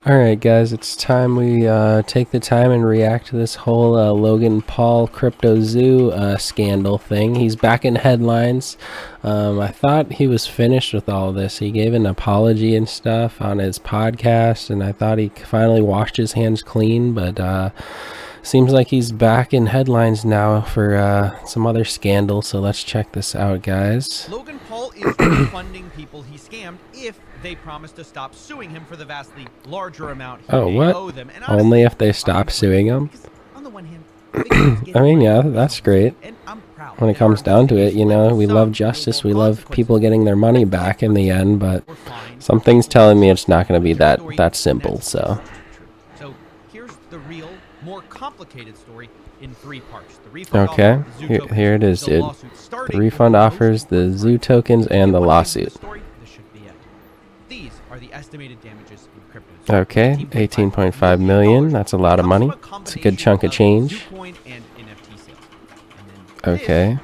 Alright guys, it's time we take the time and react to this whole Logan Paul Crypto Zoo scandal thing. He's back in headlines. I thought he was finished with all this. He gave an apology and stuff on his podcast, and I thought he finally washed his hands clean, but seems like he's back in headlines now for some other scandal, so let's check this out, guys. Logan Paul is refunding people he scammed if they promise to stop suing him for the vastly larger amount he may owe them. And honestly, only if they stop suing him? On the one hand, I mean, yeah, that's great. When it comes down to it, you know, we love justice, we love people getting their money back in the end, but something's telling me it's not going to be that simple, so. So here's the real, more complicated story in 3 parts. The refund okay, here it is, dude. The refund offers, the zoo tokens, and the lawsuit. These are the estimated damages in crypto. Okay, 18.5 million. That's a lot of money. It's a good chunk of change. Okay.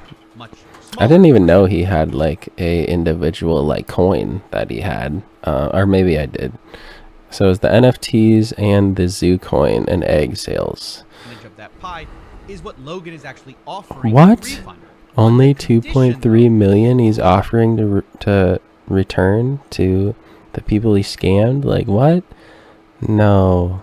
I didn't even know he had like a individual like coin that he had, or maybe I did. So it's the NFTs and the zoo coin and egg sales. Of that pie is what Logan is actually offering. What? Only 2.3 million he's offering to return to the people he scammed? Like, what? No,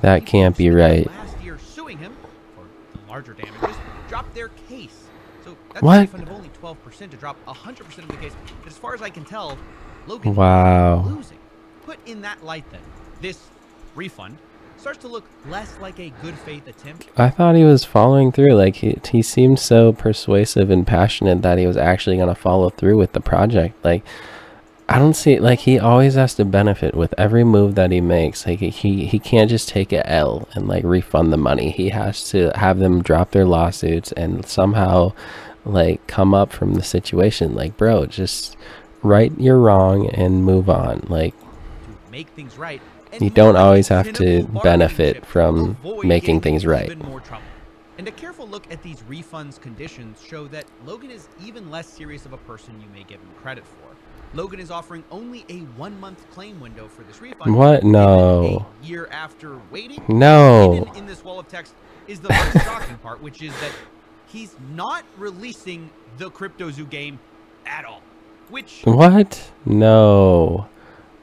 that can't be right. Last year suing him for the larger damages dropped their case. So that's what? A refund of only 12% to drop 100% of the case. But as far as I can tell, Logan is losing. Put in that light then, this refund starts to look less like a good faith attempt. I thought he was following through. Like he seemed so persuasive and passionate that he was actually going to follow through with the project. Like, I don't see, like, he always has to benefit with every move that he makes. Like, he can't just take a L and like refund the money. He has to have them drop their lawsuits and somehow like come up from the situation. Like, bro, just right your wrong and move on. Like, to make things right, you don't always have to benefit from making things right. And a careful look at these refunds conditions show that Logan is even less serious of a person you may give him credit for. Logan is offering only a 1-month claim window for this refund. What? No. A year after waiting? No. Hidden in this wall of text is the most shocking part, which is that he's not releasing the Crypto Zoo game at all. Which... What? No.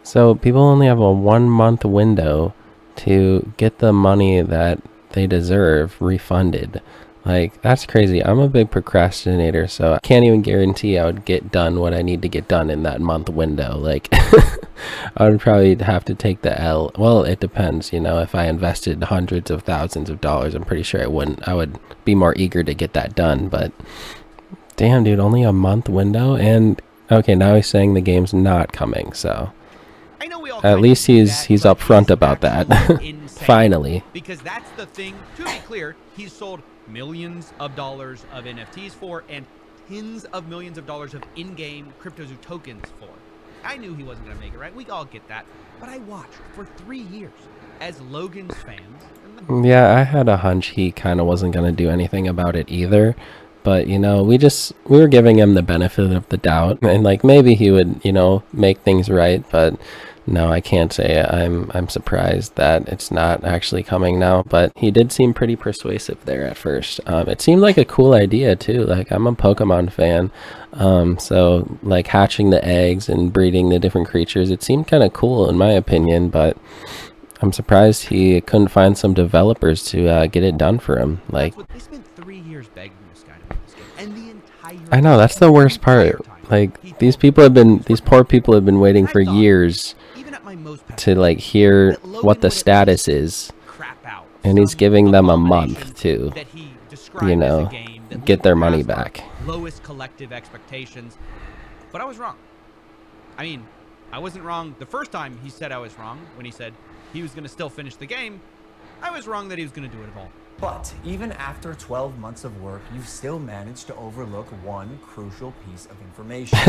So people only have a 1-month window to get the money that they deserve refunded. Like, that's crazy. I'm a big procrastinator, so I can't even guarantee I would get done what I need to get done in that month window. Like, I would probably have to take the L. Well, it depends, you know. If I invested hundreds of thousands of dollars, I'm pretty sure I wouldn't. I would be more eager to get that done, but damn, dude, only a month window? And, okay, now he's saying the game's not coming, so I know we all at least he's upfront about that. Finally. Because that's the thing. To be clear, he's sold millions of dollars of NFTs for and tens of millions of dollars of in-game Crypto Zoo tokens for. I knew he wasn't going to make it, right? We all get that. But I watched for 3 years as Logan's fans. Yeah, I had a hunch he kind of wasn't going to do anything about it either. But, you know, we were giving him the benefit of the doubt. And, like, maybe he would, you know, make things right. But no, I can't say I'm surprised that it's not actually coming now. But he did seem pretty persuasive there at first. It seemed like a cool idea, too. Like, I'm a Pokemon fan. So, like, hatching the eggs and breeding the different creatures, it seemed kind of cool in my opinion. But I'm surprised he couldn't find some developers to get it done for him. Like, they spent 3 years begging this guy to make this game, and the entire I know, that's the worst part. Like, these poor people have been waiting for years to like hear what the status is, and he's giving them a month to, you know, get their money back. Lowest collective expectations, but I was wrong. I mean, I wasn't wrong the first time he said I was wrong when he said he was going to still finish the game. I was wrong that he was going to do it at all. But even after 12 months of work, you've still managed to overlook one crucial piece of information.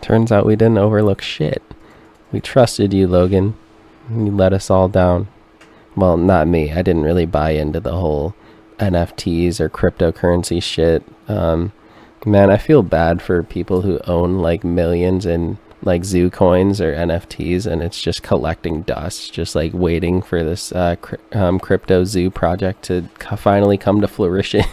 Turns out we didn't overlook shit. We trusted you, Logan. You let us all down. Well, not me. I didn't really buy into the whole NFTs or cryptocurrency shit. Man, I feel bad for people who own like millions and like zoo coins or NFTs, and it's just collecting dust, just like waiting for this crypto zoo project to finally come to fruition.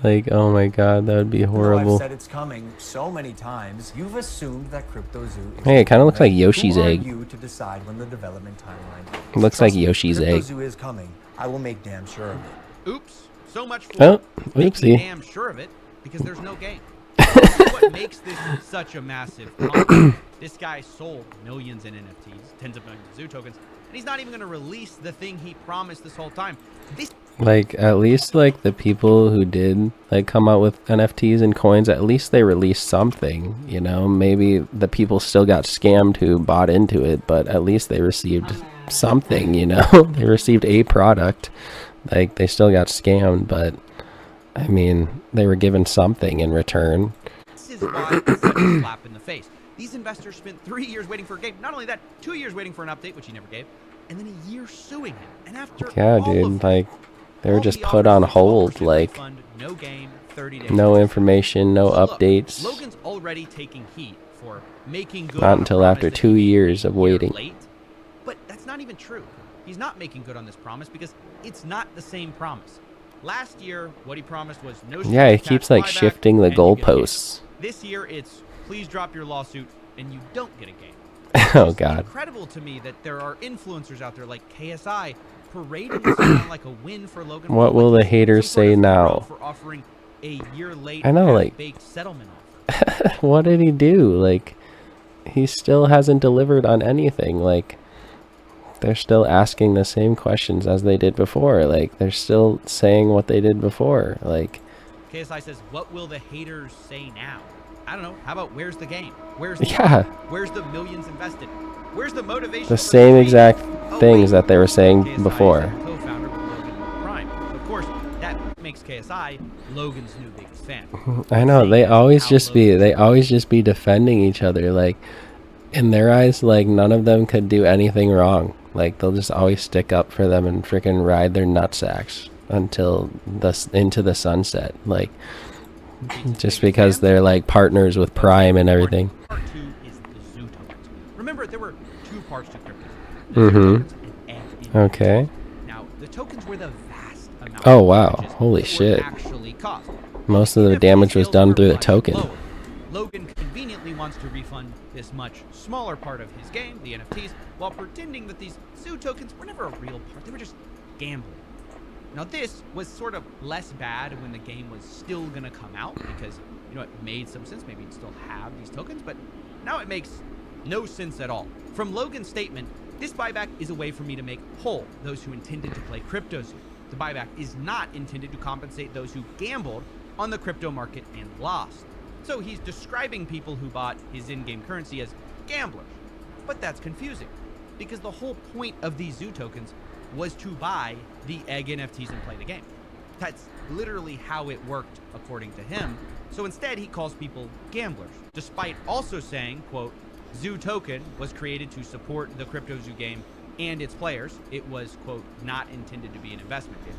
Like, oh my god, that would be horrible. I've said it's coming so many times, you've assumed that Crypto Zoo is Hey, it kind of looks like Yoshi's Who are egg. you to decide when the development timeline is? It looks Trust like me, Yoshi's Crypto egg. Zoo is coming. I will make damn sure of it. Oops. So much for Oh, making oopsie. damn sure of it, because there's no game. This is what makes this such a massive concept. This guy sold millions in NFTs, tens of millions of zoo tokens, and he's not even going to release the thing he promised this whole time. This Like, at least like the people who did like come out with NFTs and coins, at least they released something, you know. Maybe the people still got scammed who bought into it, but at least they received something, you know. They received a product. Like, they still got scammed, but I mean, they were given something in return. is why it's such a slap in the face. These investors spent 3 years waiting for a game. Not only that, 2 years waiting for an update, which he never gave, and then a year suing him. And after Yeah, all dude, of like they were all just the put offers, on the hold, 12% like refund, no game, 30 days. no information, no So look, updates. Logan's already taking heat for making good Not on a until promise after that 2 he made years a of year waiting. late. But that's not even true. He's not making good on this promise because it's not the same promise. Last year, what he promised was no. Yeah, he strings keeps attached like buyback, shifting the and you get a game. goalposts. This year, it's please drop your lawsuit and you don't get a game. Oh It's god. incredible to me that there are influencers out there like KSI parading this around like a win for Logan. What Paul, will like the he's haters some sort say of hero now? For offering a year late I know, like- baked settlement offer. What did he do? Like, he still hasn't delivered on anything. Like, they're still asking the same questions as they did before. Like, they're still saying what they did before. Like, KSI says, "What will the haters say now?" I don't know. How about where's the game? Where's the yeah, Where's the millions invested? Where's the motivation? the for same stream? exact Oh, things wait. that they were saying KSI before. is a co-founder with Logan Prime. Of course, that makes KSI Logan's new biggest fan. I know, Saying they that's always how just be Logan's they always just be defending each other. Like, in their eyes, like none of them could do anything wrong. Like, they'll just always stick up for them and freaking ride their nutsacks until into the sunset. Like, just because they're like partners with Prime and everything. Part 2 is the zoo tokens. Remember, there were 2 parts to crypto. Mhm. And Okay. now, the tokens were the vast amount Oh, of wow. damages Holy that shit. were actually caused. Most of the NFT damage was sales done were through the much token. lower. Logan conveniently wants to refund this much smaller part of his game, the NFTs, while pretending that these zoo tokens were never a real part. They were just gambling. Now, this was sort of less bad when the game was still going to come out because, you know, it made some sense. Maybe you'd still have these tokens, but now it makes no sense at all. From Logan's statement, this buyback is a way for me to make whole those who intended to play CryptoZoo. The buyback is not intended to compensate those who gambled on the crypto market and lost. So he's describing people who bought his in-game currency as gamblers. But that's confusing because the whole point of these zoo tokens was to buy the egg NFTs and play the game. That's literally how it worked according to him. So instead, he calls people gamblers, despite also saying, quote, Zoo token was created to support the crypto zoo game and its players. It was, quote, not intended to be an investment game.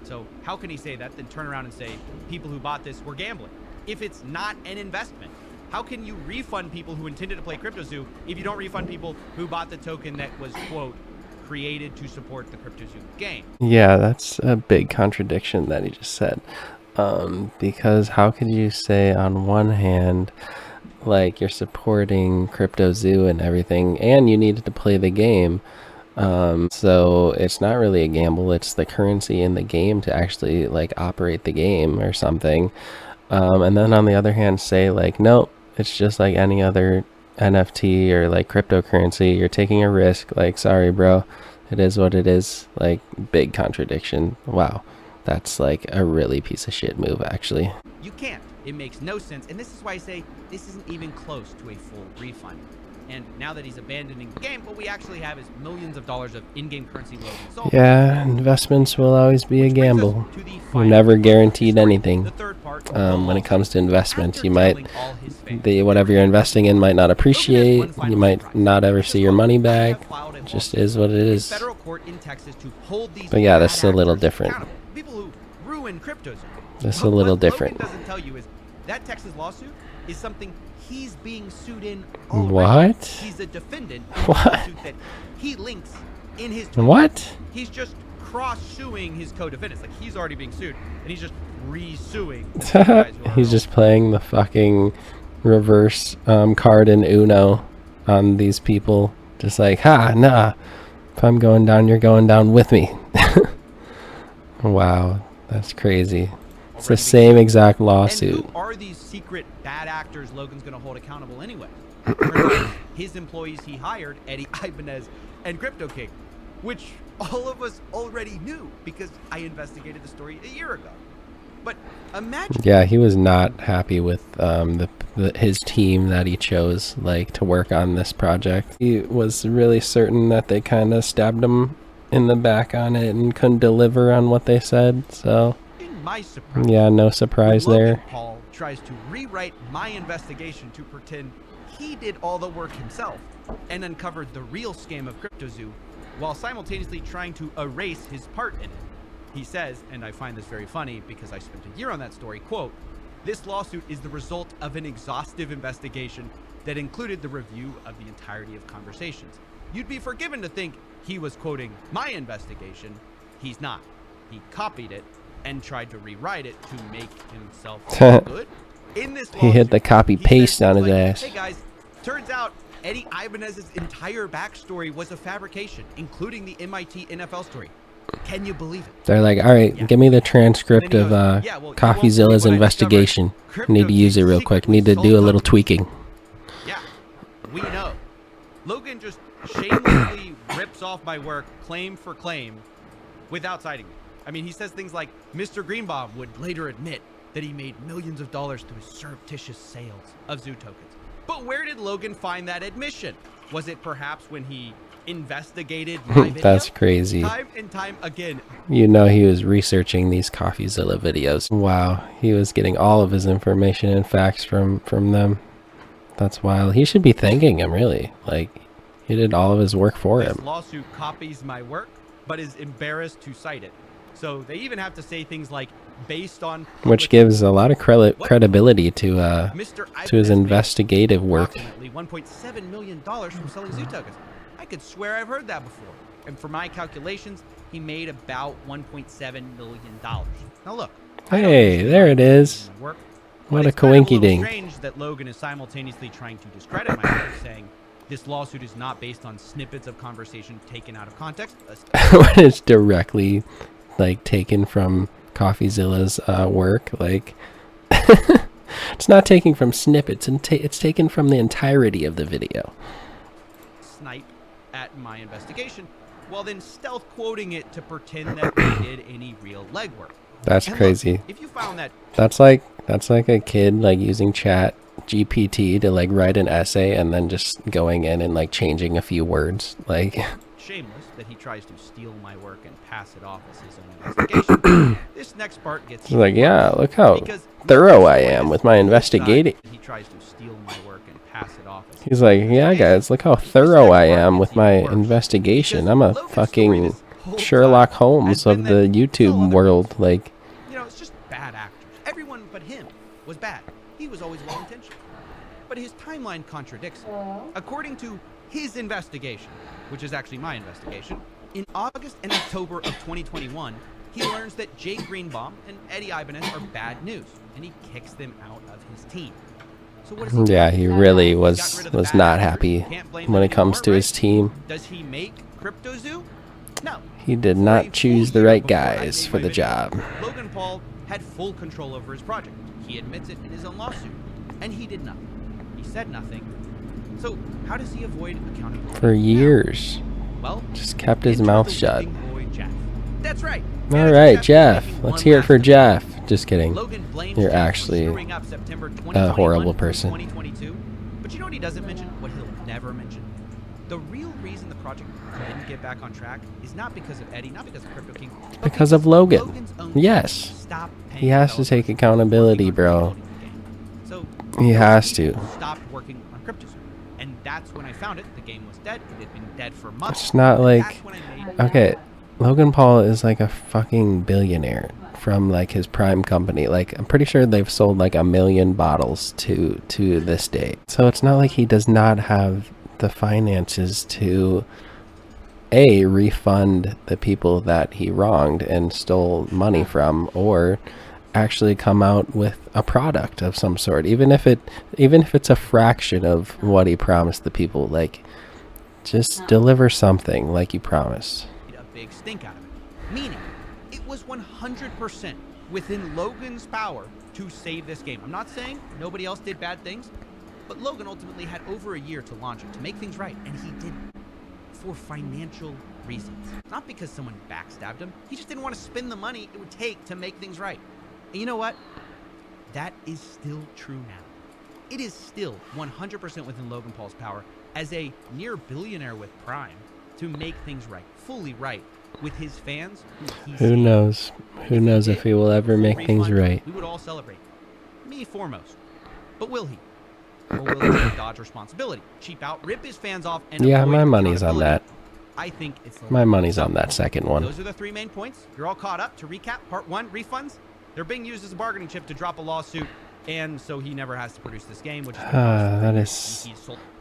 So how can he say that, then turn around and say people who bought this were gambling? If it's not an investment, how can you refund people who intended to play crypto zoo if you don't refund people who bought the token that was, quote, created to support the crypto zoo game? Yeah, that's a big contradiction that he just said. Because how could you say on one hand, like, you're supporting crypto zoo and everything, and you needed to play the game, so it's not really a gamble, it's the currency in the game to actually like operate the game or something, and then on the other hand say like, no, it's just like any other NFT or like cryptocurrency, you're taking a risk, like, sorry bro, it is what it is. Like, big contradiction. Wow, that's like a really piece of shit move actually. You can't. It makes no sense. And this is why I say this isn't even close to a full refund. And now that he's abandoning the game, what we actually have is millions of dollars of in-game currency Logan sold. Yeah, investments will always be a Which brings us gamble. to the You're final never part of the guaranteed story, anything. the third part, When it comes to investments, After you might, telling all his fans whatever you're investing in might not Logan has appreciate, one final you might surprise. not ever He see says, your "Look, money I back, have filed a just lawsuit is what it in is. federal court in Texas to hold these But yeah, bad that's a little actors different. accountable. People who ruin cryptos. That's a But little what different. Logan doesn't tell you is that Texas lawsuit is something he's being sued in already. What? He's a defendant in What? the lawsuit that he links in his tweet. What? He's just cross-suing his co-defendants. Like, he's already being sued, and he's just re-suing the guys who are He's just playing the fucking reverse card in Uno on these people. Just like, ha, nah. If I'm going down, you're going down with me. Wow, that's crazy. It's the same exact lawsuit. And who are these secret bad actors Logan's going to hold accountable anyway? His employees he hired, Eddie Ibanez and Crypto King, which all of us already knew because I investigated the story a year ago. But imagine. Yeah, he was not happy with his team that he chose, like, to work on this project. He was really certain that they kind of stabbed him in the back on it and couldn't deliver on what they said. So, in my surprise, yeah, no surprise Logan there. Paul tries to rewrite my investigation to pretend he did all the work himself and uncovered the real scam of CryptoZoo, while simultaneously trying to erase his part in it. He says, and I find this very funny because I spent a year on that story, quote, "This lawsuit is the result of an exhaustive investigation that included the review of the entirety of conversations. You'd be forgiven to think he was quoting my investigation. He's not. He copied it and tried to rewrite it to make himself look good." In this He hit the copy he said paste on things his like, ass. "Hey guys, turns out Eddie Ibanez's entire backstory was a fabrication, including the MIT NFL story. Can you believe it?" They're like, all right, give me the transcript And then he of goes, "Yeah, well, you won't CoffeeZilla's believe what I investigation. discovered. Need to use it real Crypto quick. King Need to secretly do a sold little tokens." tweaking. Yeah, we know. Logan just shamelessly rips off my work claim for claim without citing me. I mean, he says things like, Mr. Greenbaum would later admit that he made millions of dollars through his surreptitious sales of Zoo tokens. But where did Logan find that admission? Was it perhaps when he investigated my video? That's crazy. Time and time again. You know he was researching these CoffeeZilla videos. Wow, he was getting all of his information and facts from them. That's wild. He should be thanking him, really. Like, he did all of his work for This him. lawsuit copies my work, but is embarrassed to cite it. So they even have to say things like, based on... Which gives a lot of credibility to Mr. to his Ibanez made investigative work. approximately $1.7 million from selling Zoo tokens. I could swear I've heard that before. And for my calculations, he made about $1.7 million. Now look. I know Hey, this there it is. my work, What but a it's kind of coinky dink. strange that Logan is simultaneously trying to discredit my work, saying this lawsuit is not based on snippets of conversation taken out of context. When it's directly, like, taken from CoffeeZilla's work, like, it's not taken from snippets, and it's taken from the entirety of the video. Snipe at my investigation, while then stealth quoting it to pretend that we did any real legwork. That's And look, crazy. if you found that That's like a kid, like, using chat GPT to, like, write an essay and then just going in and, like, changing a few words, like. shameless that he tries to steal my work and pass it off as his own investigation, this next part gets Like, yeah, look how because thorough I Logan's am with point my is investigating. that he tries to steal my work and pass it off as He's like, yeah, guys, look how thorough I am with my investigation. I'm a fucking Sherlock Holmes of the YouTube world. Like, You know, it's just bad actors. Everyone but him was bad. He was always well-intentioned. But his timeline contradicts it. According to his investigation, which is actually my investigation, in August and October of 2021, he learns that Jay Greenbaum and Eddie Ibanez are bad news, and he kicks them out of his team. So what does he yeah, do? he really Got was rid of the was bad not actors. happy Can't blame when them it comes anymore, to his right? team. Does he make CryptoZoo? No. He did For a not full choose the year right before I guys made for my the video, job. Logan Paul had full control over his project. He admits it in his own lawsuit. And he did nothing. He said nothing. So how does he avoid accountability? For years. Well, Just kept his enter mouth the shut. whipping boy, Jeff. That's right. All Manager right, is Jeff. making Let's one hear it last for attempt. Jeff. Just kidding. Logan blames You're Jeff for actually screwing up September a 2021 horrible through person. 2022. But you know what he doesn't mention? What he'll never mention? The real reason the project didn't get back on track is not because of Eddie, not because of Crypto King, but Because of Logan. Logan's own Yes. team stopped paying He has to developers take for accountability, working on bro. promoting the game. So He those has people to. stopped working on CryptoZoo. And that's when I found it. The game was dead. It had been dead for months. It's not And like- that's when I made Okay, Logan Paul is like a fucking billionaire. from like his prime company. Like, I'm pretty sure they've sold like 1 million bottles to this date. So it's not like he does not have the finances to refund the people that he wronged and stole money from, or actually come out with a product of some sort, even if it's a fraction of what he promised the people. Like, just deliver something like you promised. A big stink out of it. Meaning, it was 100% within Logan's power to save this game. I'm not saying nobody else did bad things, but Logan ultimately had over a year to launch it, to make things right, and he didn't. For financial reasons. Not because someone backstabbed him. He just didn't want to spend the money it would take to make things right. And you know what? That is still true now. It is still 100% within Logan Paul's power as a near billionaire with Prime to make things right, fully right, with his fans. Who knows? Who knows if he will ever make things right? We would all celebrate. Me foremost. But will he? Or will he dodge responsibility, cheap out, rip his fans off, and yeah, avoid my money's on that. I think it's my money's on that second one. Those are the 3 main points. You're all caught up. To recap, part 1, refunds. They're being used as a bargaining chip to drop a lawsuit, and so he never has to produce this game, which is that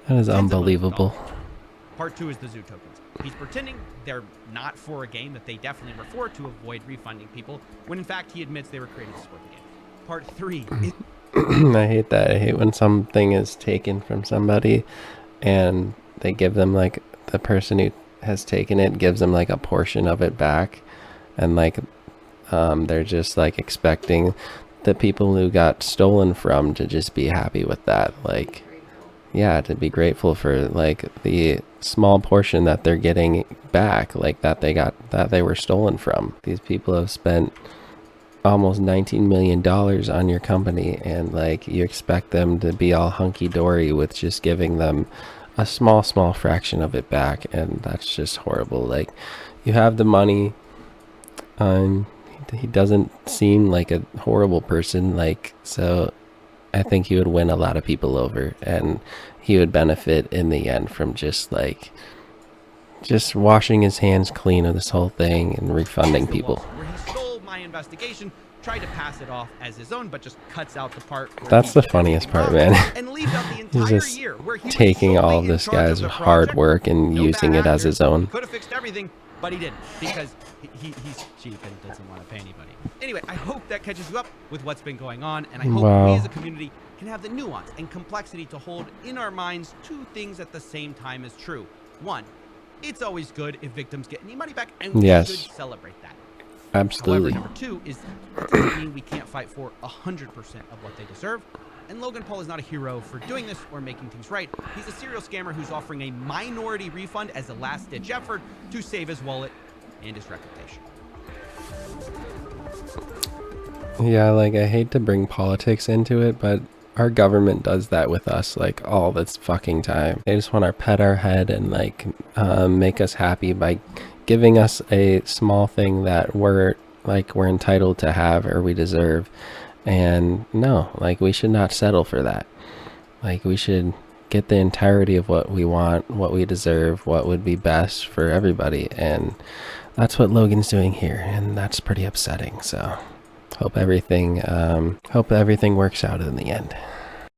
is unbelievable. Part 2 is the zoo tokens. He's pretending they're not for a game that they definitely were for to avoid refunding people, when in fact he admits they were created to support the game. Part 3 is I hate that. I hate when something is taken from somebody and they give them, like, the person who has taken it gives them like a portion of it back, and like they're just like expecting the people who got stolen from to just be happy with that. Like, yeah, to be grateful for like the small portion that they're getting back, like that they were stolen from. These people have spent almost $19 million on your company, and like you expect them to be all hunky-dory with just giving them a small fraction of it back, and that's just horrible. Like, you have the money, he doesn't seem like a horrible person, like, so I think he would win a lot of people over, and he would benefit in the end from just washing his hands clean of this whole thing and refunding people. Where he stole my investigation, tried to pass it off as his own, but just cuts out the part where that's the funniest part, man. And leaves out the He's entire just year where he taking all of this guy's hard work and using it as his own. Could have fixed everything, but he didn't, because he's cheap and doesn't want to pay anybody. Anyway, I hope that catches you up with what's been going on, and I hope we as a community can have the nuance and complexity to hold in our minds 2 things at the same time as true. 1, it's always good if victims get any money back, and we should celebrate that. Absolutely. However, number 2 is, it doesn't mean we can't fight for 100% of what they deserve. And Logan Paul is not a hero for doing this or making things right. He's a serial scammer who's offering a minority refund as a last-ditch effort to save his wallet and his reputation. Yeah, like, I hate to bring politics into it, but our government does that with us, like, all this fucking time. They just want to pet our head and, like, make us happy by giving us a small thing that we're entitled to have or we deserve. And no, like, we should not settle for that. Like, we should get the entirety of what we want, what we deserve, what would be best for everybody. And that's what Logan's doing here, and that's pretty upsetting. So hope everything works out in the end.